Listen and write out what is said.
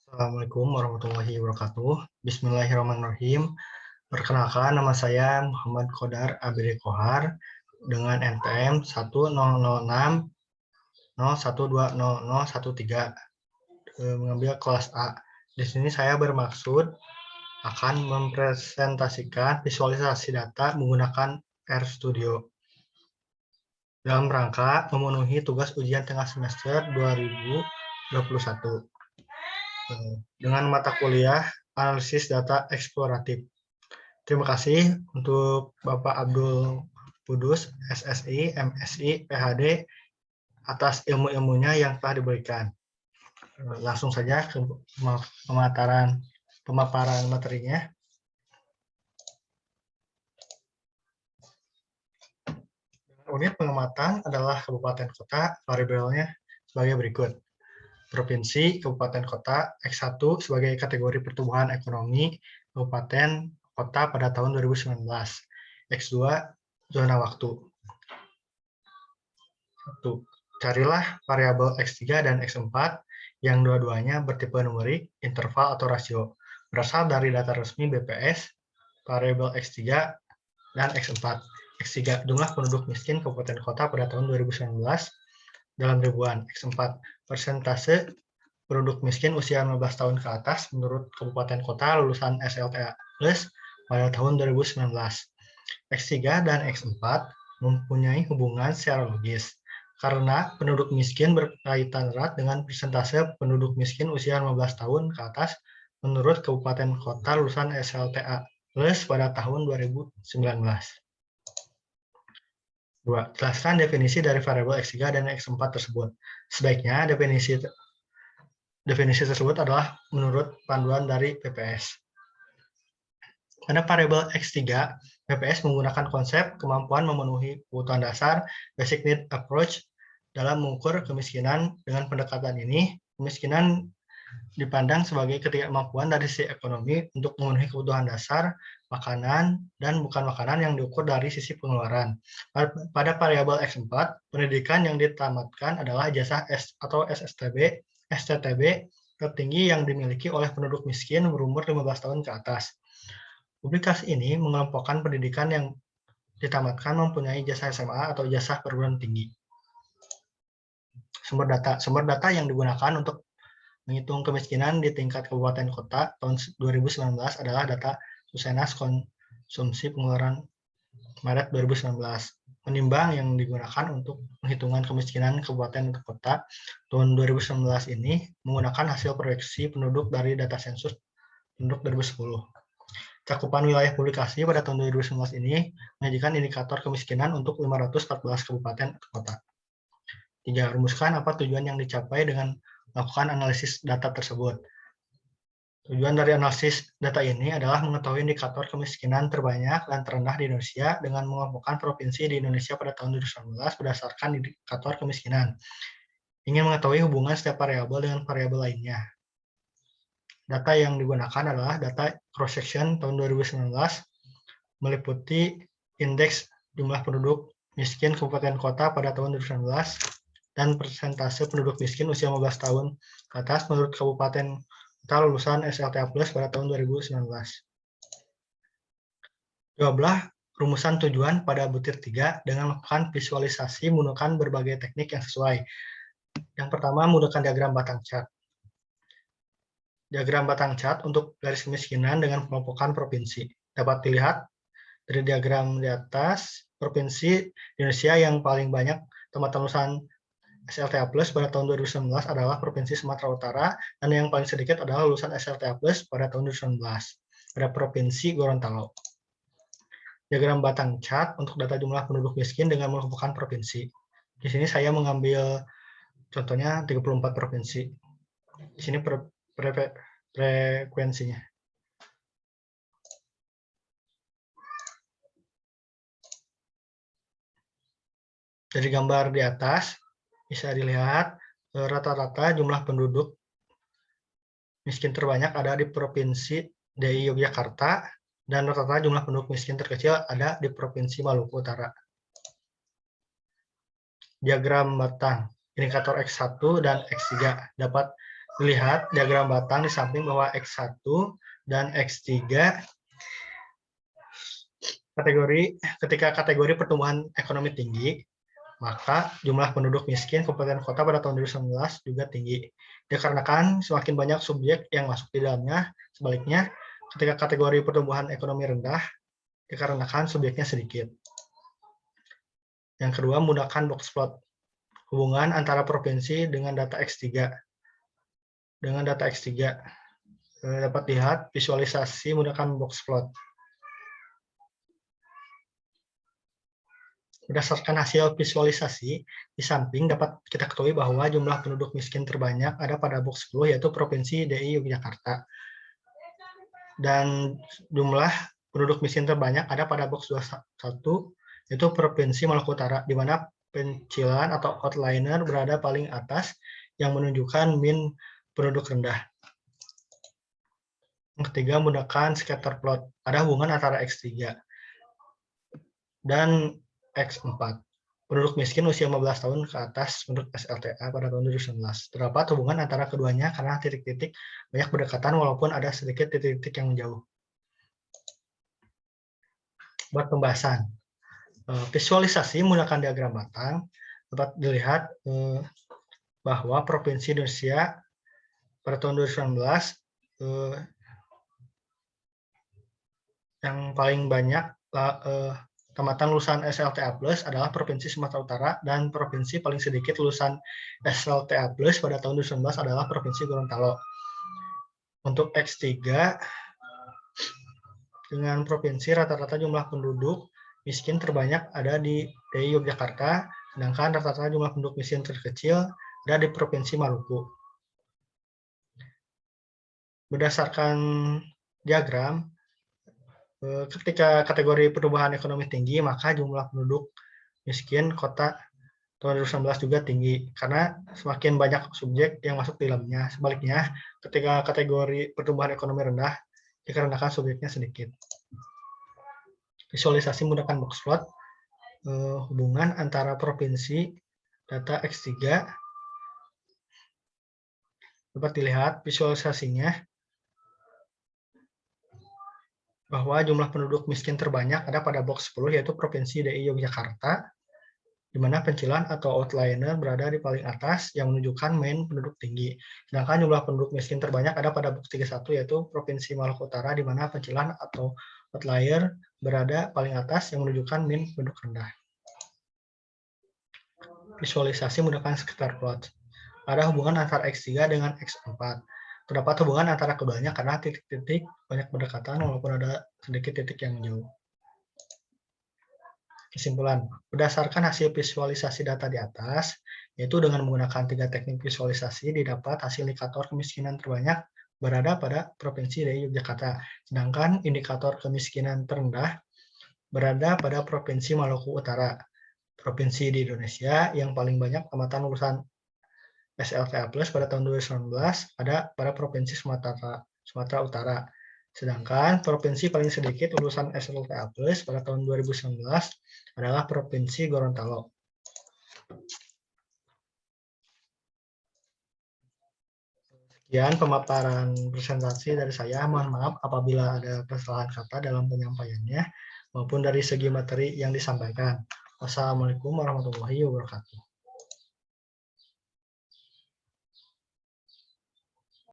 Assalamualaikum warahmatullahi wabarakatuh. Bismillahirrahmanirrahim. Perkenalkan, nama saya Muhammad Qodar Abiri Kohar dengan NPM 1006001200013, mengambil kelas A. Di sini saya bermaksud akan mempresentasikan visualisasi data menggunakan RStudio dalam rangka memenuhi tugas ujian tengah semester 2021. Dengan mata kuliah analisis data eksploratif. Terima kasih untuk Bapak Abdul Kudus, SSI, MSI, PhD, atas ilmu-ilmunya yang telah diberikan. Langsung saja ke pemaparan materinya. Unit pengamatan adalah kabupaten kota, variabelnya sebagai berikut. Provinsi, kabupaten kota, X1 sebagai kategori pertumbuhan ekonomi, kabupaten kota pada tahun 2019. X2, zona waktu. 1. Carilah variabel X3 dan X4 yang dua-duanya bertipe numerik, interval atau rasio. Berasal dari data resmi BPS, variabel X3 dan X4. X3, jumlah penduduk miskin kabupaten kota pada tahun 2019 dalam ribuan. X4, persentase penduduk miskin usia 15 tahun ke atas menurut kabupaten kota lulusan SLTA plus pada tahun 2019. X3 dan X4 mempunyai hubungan secara logis karena penduduk miskin berkaitan erat dengan persentase penduduk miskin usia 15 tahun ke atas menurut kabupaten kota lulusan SLTA plus pada tahun 2019. 2. Jelaskan definisi dari variabel X3 dan X4 tersebut. Sebaiknya definisi tersebut adalah menurut panduan dari PPS. Pada variabel X3, PPS menggunakan konsep kemampuan memenuhi kebutuhan dasar basic need approach dalam mengukur kemiskinan. Dengan pendekatan ini, kemiskinan dipandang sebagai ketidakmampuan dari sisi ekonomi untuk memenuhi kebutuhan dasar, makanan, dan bukan makanan yang diukur dari sisi pengeluaran. Pada variabel X4, pendidikan yang ditamatkan adalah ijazah atau STTB tertinggi yang dimiliki oleh penduduk miskin berumur 15 tahun ke atas. Publikasi ini mengelompokkan pendidikan yang ditamatkan mempunyai ijazah SMA atau ijazah perguruan tinggi. Sumber data yang digunakan untuk menghitung kemiskinan di tingkat kabupaten kota tahun 2019 adalah data Susenas konsumsi pengeluaran Maret 2019. Menimbang yang digunakan untuk penghitungan kemiskinan kabupaten kota tahun 2019 ini menggunakan hasil proyeksi penduduk dari data sensus penduduk 2010. Cakupan wilayah publikasi pada tahun 2019 ini menyajikan indikator kemiskinan untuk 514 kabupaten kota. 3. Rumuskan apa tujuan yang dicapai dengan melakukan analisis data tersebut. Tujuan dari analisis data ini adalah mengetahui indikator kemiskinan terbanyak dan terendah di Indonesia dengan mengelompokkan provinsi di Indonesia pada tahun 2019 berdasarkan indikator kemiskinan. Ingin mengetahui hubungan setiap variabel dengan variabel lainnya. Data yang digunakan adalah data cross-section tahun 2019, meliputi indeks jumlah penduduk miskin kabupaten kota pada tahun 2019, dan persentase penduduk miskin usia 15 tahun ke atas menurut kabupaten kota lulusan SLTA Plus pada tahun 2019. 12. Rumusan tujuan pada butir 3 dengan melakukan visualisasi menggunakan berbagai teknik yang sesuai. Yang pertama, menggunakan diagram batang chart. Diagram batang chart untuk garis kemiskinan dengan pengelompokan provinsi. Dapat dilihat dari diagram di atas, provinsi Indonesia yang paling banyak tempat lulusan SLTA Plus pada tahun 2019 adalah Provinsi Sumatera Utara, dan yang paling sedikit adalah lulusan SLTA Plus pada tahun 2019 pada Provinsi Gorontalo. Diagram batang chart untuk data jumlah penduduk miskin dengan mengelompokkan provinsi. Di sini saya mengambil contohnya 34 provinsi. Di sini frekuensinya. Dari gambar di atas, bisa dilihat rata-rata jumlah penduduk miskin terbanyak ada di Provinsi DKI Yogyakarta, dan rata-rata jumlah penduduk miskin terkecil ada di Provinsi Maluku Utara. Diagram batang, indikator X1 dan X3 dapat Dilihat diagram batang di samping bahwa X1 dan X3 ketika kategori pertumbuhan ekonomi tinggi, maka jumlah penduduk miskin kabupaten kota pada tahun 2019 juga tinggi. Dikarenakan semakin banyak subjek yang masuk di dalamnya, sebaliknya ketika kategori pertumbuhan ekonomi rendah, dikarenakan subjeknya sedikit. Yang kedua, menggunakan box plot. Hubungan antara provinsi dengan data X3. Dengan data X3 dapat lihat visualisasi menggunakan box plot. Berdasarkan hasil visualisasi, di samping dapat kita ketahui bahwa jumlah penduduk miskin terbanyak ada pada box 10, yaitu Provinsi DI Yogyakarta. Dan jumlah penduduk miskin terbanyak ada pada box 21, yaitu Provinsi Maluku Utara, di mana pencilan atau outliner berada paling atas yang menunjukkan min penduduk rendah. Yang ketiga, menggunakan scatter plot. Ada hubungan antara X3 dan X4. Penduduk miskin usia 15 tahun ke atas menurut SLTA pada tahun 2019. Terdapat hubungan antara keduanya karena titik-titik banyak berdekatan walaupun ada sedikit titik-titik yang menjauh. Buat pembahasan, visualisasi menggunakan diagram batang dapat dilihat bahwa Provinsi Indonesia pada tahun 2019 yang paling banyak tamatan lulusan SLTA Plus adalah Provinsi Sumatera Utara, dan provinsi paling sedikit lulusan SLTA Plus pada tahun 2019 adalah Provinsi Gorontalo. Untuk X3, dengan provinsi rata-rata jumlah penduduk miskin terbanyak ada di DI Yogyakarta, sedangkan rata-rata jumlah penduduk miskin terkecil ada di Provinsi Maluku. Berdasarkan diagram, ketika kategori pertumbuhan ekonomi tinggi, maka jumlah penduduk miskin kota tahun 2019 juga tinggi, karena semakin banyak subjek yang masuk di dalamnya. Sebaliknya, ketika kategori pertumbuhan ekonomi rendah, dikarenakan subjeknya sedikit. Visualisasi menggunakan box plot, hubungan antara provinsi, data X3, dapat dilihat visualisasinya, bahwa jumlah penduduk miskin terbanyak ada pada box 10, yaitu Provinsi DI Yogyakarta, di mana pencilan atau outliner berada di paling atas yang menunjukkan main penduduk tinggi. Sedangkan jumlah penduduk miskin terbanyak ada pada box 31, yaitu Provinsi Maluku Utara, di mana pencilan atau outlier berada paling atas yang menunjukkan min penduduk rendah. Visualisasi menggunakan scatter plot. Ada hubungan antara X3 dengan X4. Terdapat hubungan antara keduanya karena titik-titik banyak berdekatan walaupun ada sedikit titik yang jauh. Kesimpulan, berdasarkan hasil visualisasi data di atas, yaitu dengan menggunakan 3 teknik visualisasi, didapat hasil indikator kemiskinan terbanyak berada pada Provinsi DI Yogyakarta, sedangkan indikator kemiskinan terendah berada pada Provinsi Maluku Utara. Provinsi di Indonesia yang paling banyak tamatan lulusan SLTA Plus pada tahun 2019 ada pada Provinsi Sumatera Utara. Sedangkan provinsi paling sedikit lulusan SLTA Plus pada tahun 2019 adalah Provinsi Gorontalo. Sekian pemaparan presentasi dari saya. Mohon maaf apabila ada kesalahan kata dalam penyampaiannya maupun dari segi materi yang disampaikan. Wassalamualaikum warahmatullahi wabarakatuh.